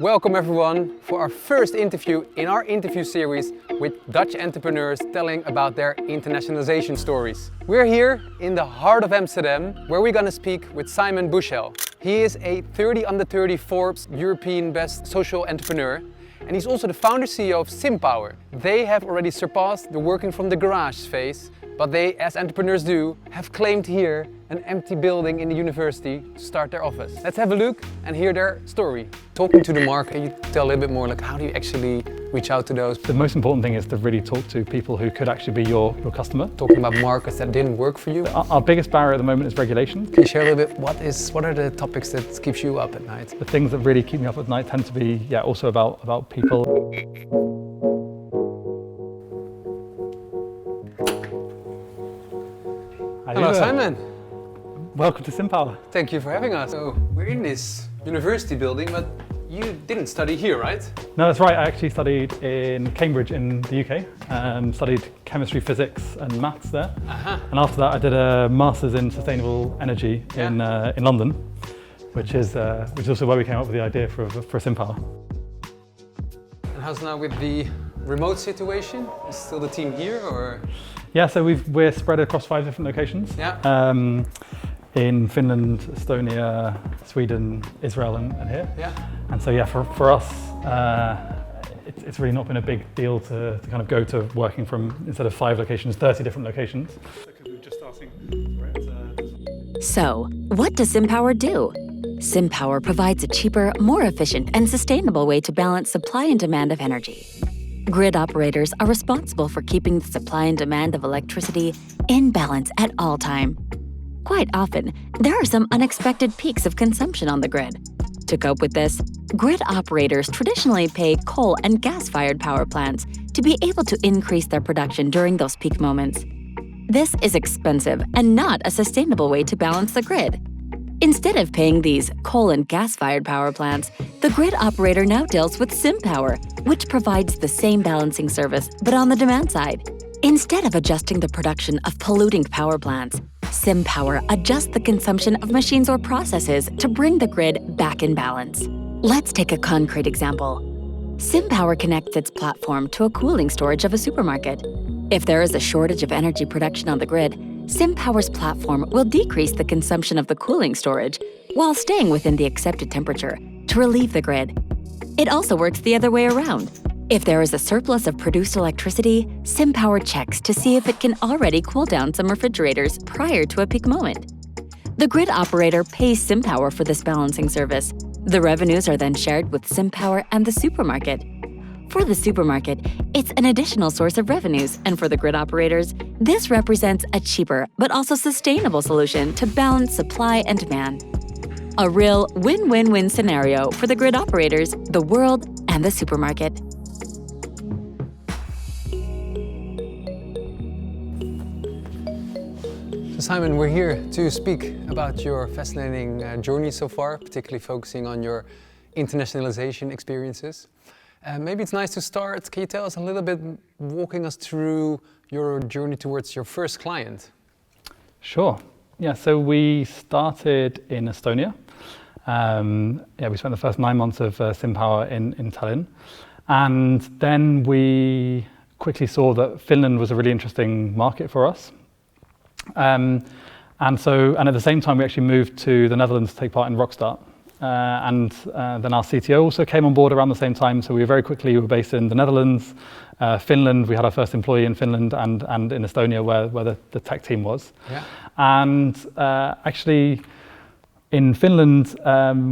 Welcome everyone for our first interview in our interview series with Dutch entrepreneurs telling about their internationalization stories. We're here in the heart of Amsterdam where we're gonna speak with Simon Bushell. He is a 30 under 30 Forbes European Best Social Entrepreneur, and he's also the founder CEO of Simpower. They have already surpassed the working from the garage phase, but they, as entrepreneurs do, have claimed here an empty building in the university to start their office. Let's have a look and hear their story. Talking to the market, can you tell a little bit more, like how do you actually reach out to those? The most important thing is to really talk to people who could actually be your customer. Talking about markets that didn't work for you. Our biggest barrier at the moment is regulation. Can you share a little bit, what are the topics that keeps you up at night? The things that really keep me up at night tend to be also about people. Hello Simon. Welcome to Simpower. Thank you for having us. So we're in this university building, but you didn't study here, right? No, that's right. I actually studied in Cambridge in the UK. Studied chemistry, physics and maths there. And after that I did a master's in sustainable energy in London, which is also where we came up with the idea for Simpower. And how's now with the remote situation? Is still the team here or? Yeah, so we're spread across 5 different locations. Yeah. In Finland, Estonia, Sweden, Israel and here. Yeah. And so for us, it's really not been a big deal to kind of go to working from, instead of 5 locations, 30 different locations. So, what does Simpower do? Simpower provides a cheaper, more efficient and sustainable way to balance supply and demand of energy. Grid operators are responsible for keeping the supply and demand of electricity in balance at all time. Quite often, there are some unexpected peaks of consumption on the grid. To cope with this, grid operators traditionally pay coal and gas-fired power plants to be able to increase their production during those peak moments. This is expensive and not a sustainable way to balance the grid. Instead of paying these coal and gas-fired power plants, the grid operator now deals with Simpower, which provides the same balancing service, but on the demand side. Instead of adjusting the production of polluting power plants, Simpower adjusts the consumption of machines or processes to bring the grid back in balance. Let's take a concrete example. Simpower connects its platform to a cooling storage of a supermarket. If there is a shortage of energy production on the grid, Simpower's platform will decrease the consumption of the cooling storage while staying within the accepted temperature to relieve the grid. It also works the other way around. If there is a surplus of produced electricity, Simpower checks to see if it can already cool down some refrigerators prior to a peak moment. The grid operator pays Simpower for this balancing service. The revenues are then shared with Simpower and the supermarket. For the supermarket, it's an additional source of revenues, and for the grid operators, this represents a cheaper but also sustainable solution to balance supply and demand. A real win-win-win scenario for the grid operators, the world, and the supermarket. So Simon, we're here to speak about your fascinating journey so far, particularly focusing on your internationalization experiences. Maybe it's nice to start. Can you tell us a little bit, walking us through your journey towards your first client? Sure. Yeah, so we started in Estonia. We spent the first 9 months of Simpower in Tallinn. And then we quickly saw that Finland was a really interesting market for us. And at the same time, we actually moved to the Netherlands to take part in Rockstart. Then our CTO also came on board around the same time, so we were based in the Netherlands, Finland. We had our first employee in Finland and in Estonia where the tech team was. Yeah. And actually in Finland,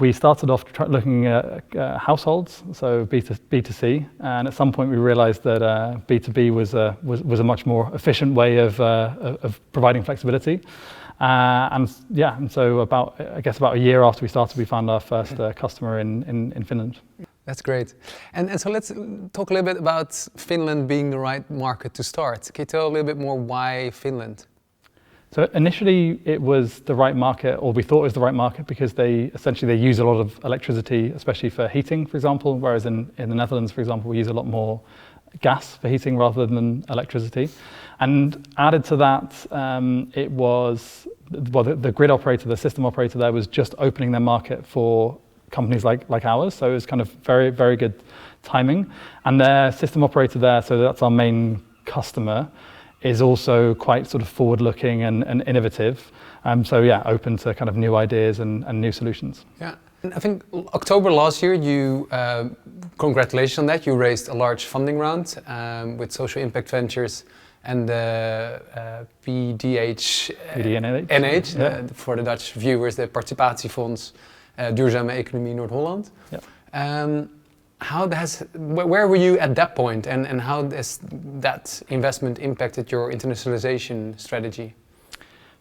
we started off looking at households, so B2C, and at some point we realized that B2B was a much more efficient way of providing flexibility. And so about a year after we started, we found our first customer in Finland. That's great. And so let's talk a little bit about Finland being the right market to start. Can you tell a little bit more why Finland? So initially it was the right market, or we thought it was the right market, because they use a lot of electricity, especially for heating, for example, whereas in the Netherlands, for example, we use a lot more gas for heating rather than electricity. And added to that, it was, well, the grid operator, the system operator there was just opening their market for companies like ours. So it was kind of very, very good timing. And their system operator there, so that's our main customer, is also quite sort of forward-looking and innovative. So yeah, open to kind of new ideas and new solutions. Yeah, and I think October last year, you, congratulations on that, you raised a large funding round with Social Impact Ventures and PDNH, for the Dutch viewers, the Participatiefonds Duurzame Economie Noord-Holland. Yep. Where were you at that point, and how has that investment impacted your internationalization strategy?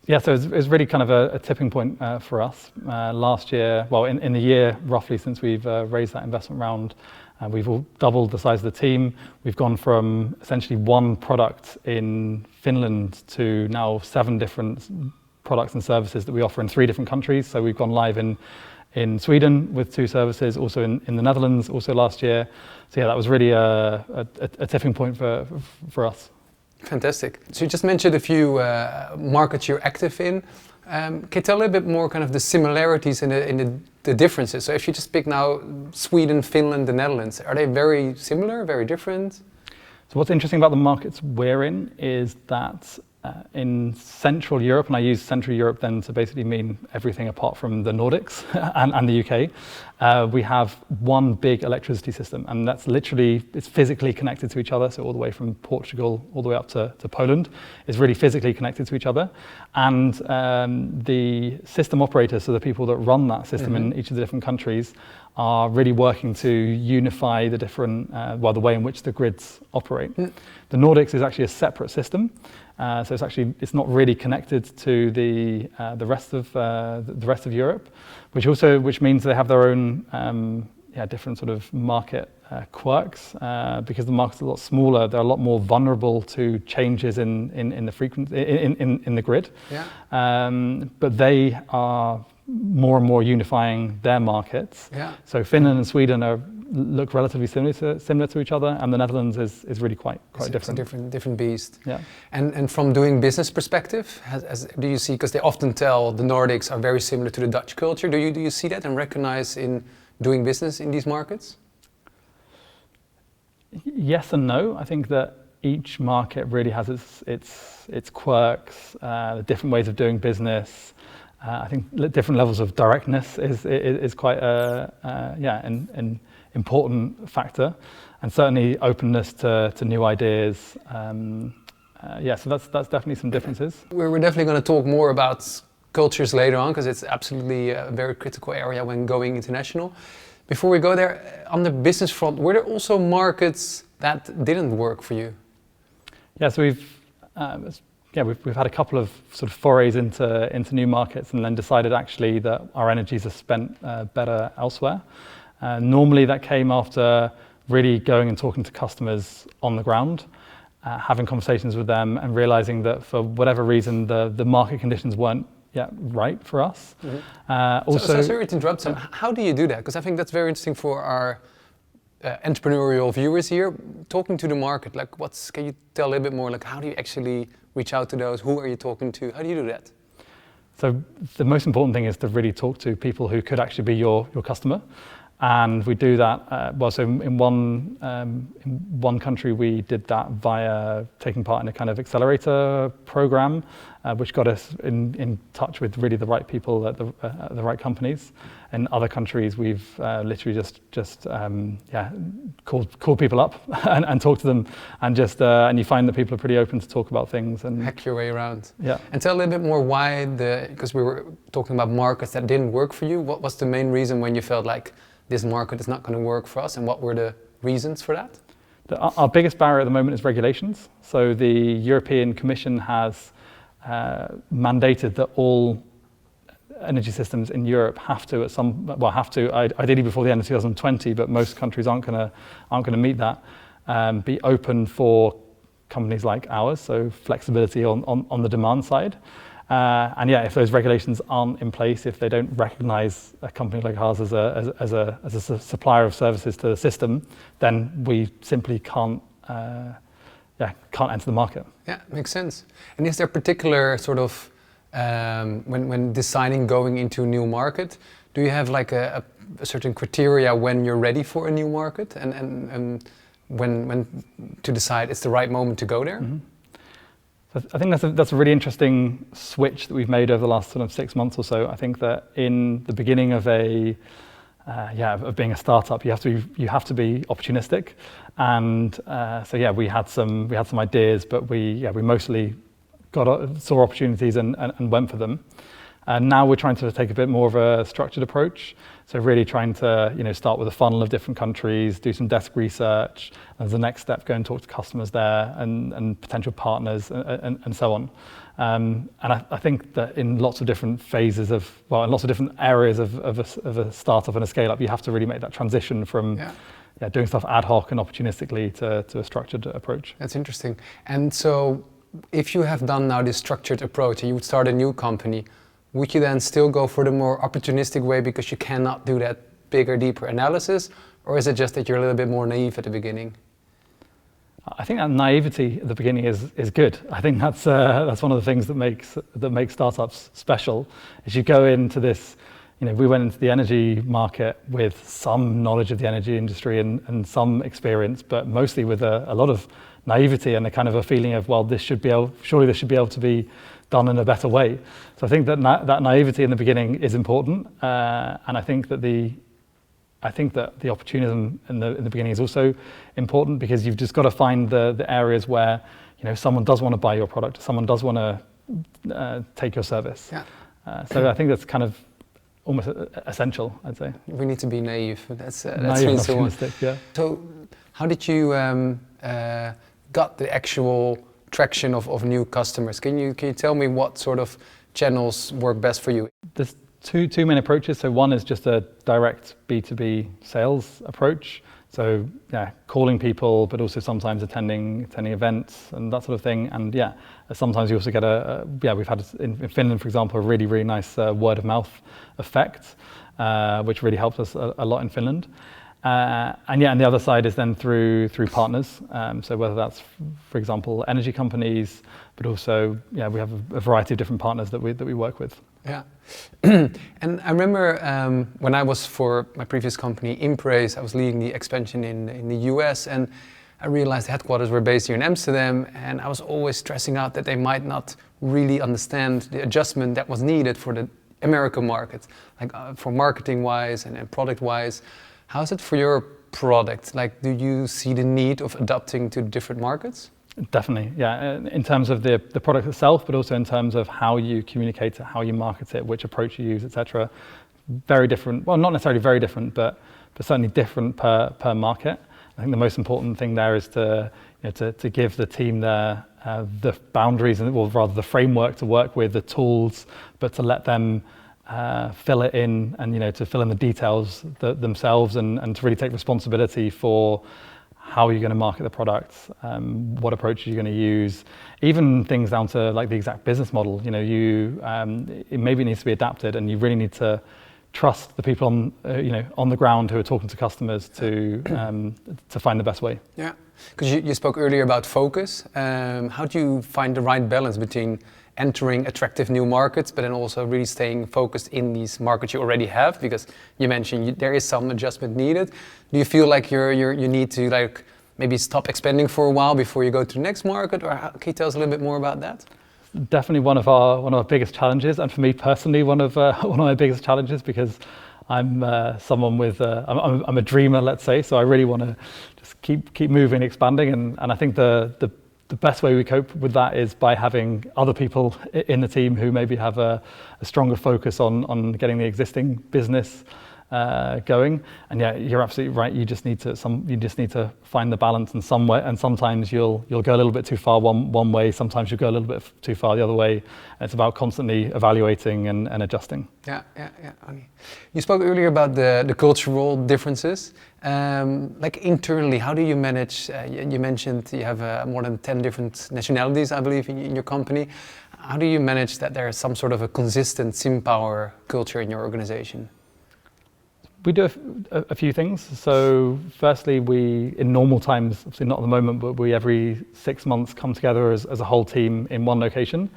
Yeah, so it was really kind of a tipping point for us. Last year, well, in the year roughly since we've raised that investment round, we've all doubled the size of the team. We've gone from essentially one product in Finland to now 7 different products and services that we offer in 3 different countries. So we've gone live in Sweden with 2 services, also in the Netherlands, also last year. So yeah, that was really a tipping point for us. Fantastic. So you just mentioned a few markets you're active in. Can you tell a little bit more kind of the similarities and the differences? So if you just pick now Sweden, Finland, the Netherlands, are they very similar, very different? So what's interesting about the markets we're in is that in Central Europe, and I use Central Europe then to basically mean everything apart from the Nordics and the UK, we have one big electricity system, and that's literally, it's physically connected to each other, so all the way from Portugal all the way up to Poland is really physically connected to each other. And the system operators, so the people that run that system in each of the different countries, are really working to unify the different, the way in which the grids operate. The Nordics is actually a separate system, so it's not really connected to the rest of Europe, which means they have their own different sort of market quirks. Because the market's a lot smaller, they're a lot more vulnerable to changes in the frequency in the grid. Yeah. But they are more and more unifying their markets. Yeah. So Finland and Sweden look relatively similar to each other, and the Netherlands is really quite different. It's a different beast. Yeah. And from doing business perspective, do you see, because they often tell the Nordics are very similar to the Dutch culture, do you see that and recognize in doing business in these markets? Yes and no. I think that each market really has its quirks, different ways of doing business. I think different levels of directness is quite an important factor, and certainly openness to new ideas. So that's definitely some differences. We're definitely going to talk more about cultures later on, because it's absolutely a very critical area when going international. Before we go there, on the business front, were there also markets that didn't work for you? Yeah, so we've had a couple of sort of forays into new markets, and then decided actually that our energies are spent better elsewhere. Normally that came after really going and talking to customers on the ground, having conversations with them, and realizing that for whatever reason the market conditions weren't right for us. So sorry to interrupt. So how do you do that? Because I think that's very interesting for our entrepreneurial viewers here. Talking to the market, like can you tell a little bit more, like how do you actually reach out to those? Who are you talking to? How do you do that? So the most important thing is to really talk to people who could actually be your customer. And we do that, in one country we did that via taking part in a kind of accelerator program, which got us in touch with really the right people at the right companies. In other countries we've literally just called people up and talk to them, and and you find that people are pretty open to talk about things and hack your way around. Yeah. And tell a little bit more why because we were talking about markets that didn't work for you. What was the main reason when you felt like this market is not going to work for us, and what were the reasons for that? Our biggest barrier at the moment is regulations. So the European Commission has mandated that all energy systems in Europe have to ideally before the end of 2020, but most countries aren't going to meet that, be open for companies like ours, so flexibility on the demand side. If those regulations aren't in place, if they don't recognize a company like ours as a supplier of services to the system, then we simply can't enter the market. Yeah, makes sense. And is there a particular sort of when deciding going into a new market, do you have like a certain criteria when you're ready for a new market and when to decide it's the right moment to go there? Mm-hmm. I think that's a really interesting switch that we've made over the last sort of 6 months or so. I think that in the beginning of of being a startup, you have to be opportunistic, and we had some ideas, but we mostly saw opportunities and went for them. And now we're trying to take a bit more of a structured approach. So really trying to start with a funnel of different countries, do some desk research, and as the next step, go and talk to customers there and potential partners and so on. And I think that in lots of different phases in lots of different areas of a startup and a scale up, you have to really make that transition from doing stuff ad hoc and opportunistically to a structured approach. That's interesting. And so if you have done now this structured approach and you would start a new company, would you then still go for the more opportunistic way because you cannot do that bigger, deeper analysis? Or is it just that you're a little bit more naive at the beginning? I think that naivety at the beginning is good. I think that's one of the things that makes startups special. Is you go into this, we went into the energy market with some knowledge of the energy industry and some experience, but mostly with a lot of naivety and a kind of a feeling of, well, surely this should be able to be done in a better way. So I think that naivety in the beginning is important, and I think that the opportunism in the beginning is also important, because you've just got to find the areas where someone does want to buy your product, someone does want to take your service. Yeah. So I think that's kind of almost essential, I'd say. We need to be naive. That's naive and optimistic. Yeah. So how did you got the actual traction of new customers? Can you tell me what sort of channels work best for you? There's two main approaches. So one is just a direct B2B sales approach. So calling people, but also sometimes attending events and that sort of thing. And sometimes you also get we've had in Finland, for example, a really, really nice word of mouth effect, which really helped us a lot in Finland. And the other side is then through partners. So whether that's, for example, energy companies, but also we have a variety of different partners that we work with. Yeah, and I remember when I was for my previous company, Impraise, I was leading the expansion in the US, and I realized the headquarters were based here in Amsterdam, and I was always stressing out that they might not really understand the adjustment that was needed for the American market, like for marketing-wise and product-wise. How's it for your product? Like, do you see the need of adapting to different markets? Definitely, yeah. In terms of the product itself, but also in terms of how you communicate it, how you market it, which approach you use, etc. Very different. Well, not necessarily very different, but certainly different per market. I think the most important thing there is to give the team the boundaries, or rather the framework to work with, the tools, but to let them fill it in, and to fill in the details themselves, and to really take responsibility for how you're going to market the products, what approach you're going to use, even things down to like the exact business model. It maybe needs to be adapted, and you really need to trust the people on the ground who are talking to customers to find the best way. Yeah, because you spoke earlier about focus. How do you find the right balance between entering attractive new markets, but then also really staying focused in these markets you already have? Because you mentioned there is some adjustment needed. Do you feel like you need to like maybe stop expanding for a while before you go to the next market, or can you tell us a little bit more about that? Definitely one of our biggest challenges, and for me personally, one of my biggest challenges, because I'm someone with I'm a dreamer, let's say, so I really want to just keep moving, expanding, and I think the best way we cope with that is by having other people in the team who maybe have a stronger focus on getting the existing business going. And you're absolutely right. You just need to find the balance in some way. And sometimes you'll go a little bit too far one way. Sometimes you'll go a little bit too far the other way. And it's about constantly evaluating and adjusting. Yeah. You spoke earlier about the cultural differences. Like internally, how do you manage? You mentioned you have more than 10 different nationalities, I believe, in your company. How do you manage that there is some sort of a consistent Simpower culture in your organization? We do a few things. So firstly, we, in normal times, obviously not at the moment, but we every 6 months come together as a whole team in one location,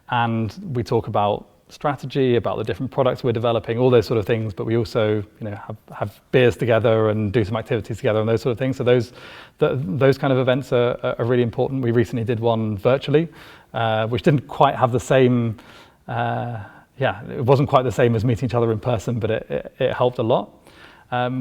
and we talk about strategy, about the different products we're developing, all those sort of things. But we also, have beers together and do some activities together and those sort of things. So those kind of events are really important. We recently did one virtually, which didn't quite have the same. It wasn't quite the same as meeting each other in person, but it helped a lot.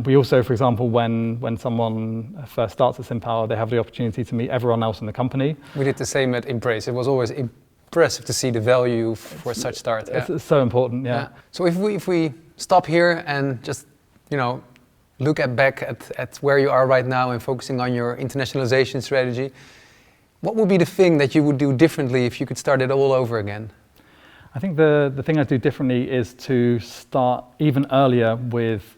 We also, for example, when someone first starts at Simpower, they have the opportunity to meet everyone else in the company. We did the same at Embrace. It was always impressive to see the value for such start. It's so important, yeah. So if we stop here and just, look back at where you are right now and focusing on your internationalization strategy, what would be the thing that you would do differently if you could start it all over again? I think the thing I'd do differently is to start even earlier with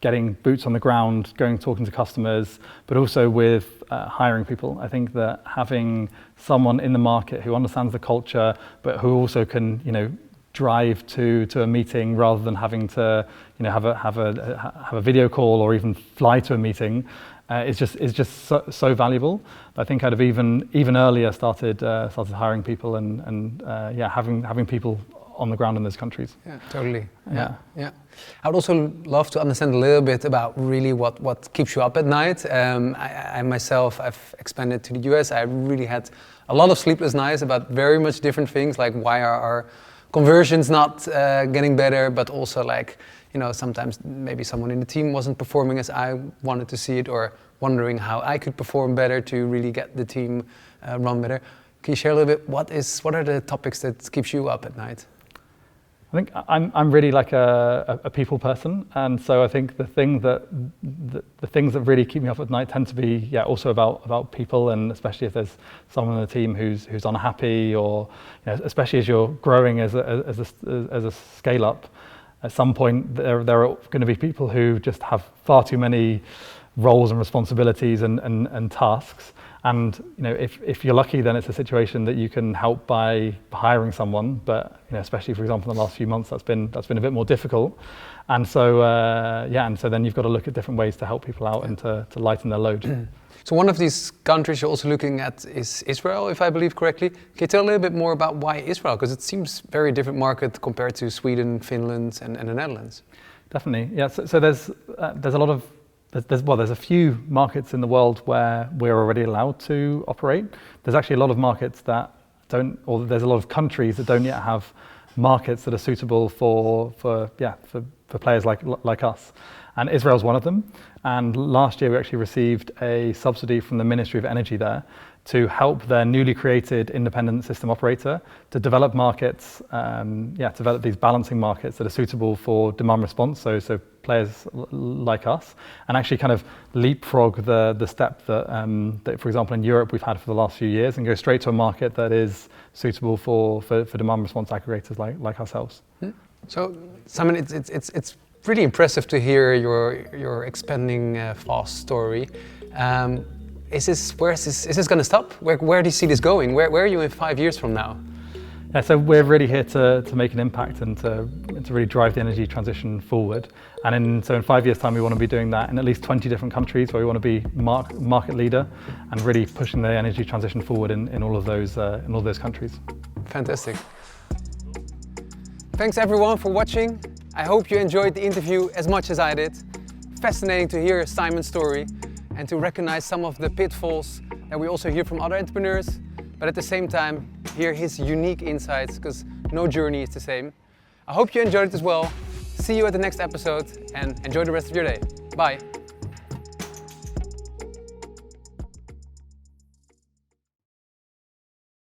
getting boots on the ground, talking to customers, but also with hiring people. I think that having someone in the market who understands the culture, but who also can, drive to a meeting rather than having to, have a video call or even fly to a meeting, is just so valuable. I think I'd have even earlier started hiring people and having people on the ground in those countries. Yeah, totally. Yeah. I would also love to understand a little bit about really what keeps you up at night. I myself, I've expanded to the US. I really had a lot of sleepless nights about very much different things, like why are our conversions not getting better, but also like, sometimes maybe someone in the team wasn't performing as I wanted to see it, or wondering how I could perform better to really get the team run better. Can you share a little bit, what are the topics that keeps you up at night? I think I'm really like a people person, and so I think the things that really keep me up at night tend to be also about people, and especially if there's someone on the team who's unhappy, or especially as you're growing as a scale up, at some point there are going to be people who just have far too many roles and responsibilities and tasks. And if you're lucky, then it's a situation that you can help by hiring someone. But especially, for example, in the last few months, that's been a bit more difficult. And so then you've got to look at different ways to help people out and to lighten their load. So one of these countries you're also looking at is Israel, if I believe correctly. Can you tell a little bit more about why Israel? Because it seems a very different market compared to Sweden, Finland, and the Netherlands. Definitely, yeah. So there's a lot of there's a few markets in the world where we're already allowed to operate. There's actually a lot of markets that don't, or there's a lot of countries that don't yet have markets that are suitable for players like us. And Israel's one of them. And last year we actually received a subsidy from the Ministry of Energy there to help their newly created independent system operator to develop markets, develop these balancing markets that are suitable for demand response, so players like us, and actually kind of leapfrog the step that, for example, in Europe we've had for the last few years, and go straight to a market that is suitable for demand response aggregators like ourselves. So, Simon, it's really impressive to hear your expanding fast story. Is this going to stop? Where do you see this going? Where are you in 5 years from now? Yeah, so we're really here to make an impact and to really drive the energy transition forward. And in 5 years' time, we want to be doing that in at least 20 different countries, where we want to be market leader and really pushing the energy transition forward in all of those countries. Fantastic. Thanks everyone for watching. I hope you enjoyed the interview as much as I did. Fascinating to hear Simon's story and to recognize some of the pitfalls that we also hear from other entrepreneurs, but at the same time hear his unique insights, because no journey is the same. I hope you enjoyed it as well. See you at the next episode and enjoy the rest of your day. Bye.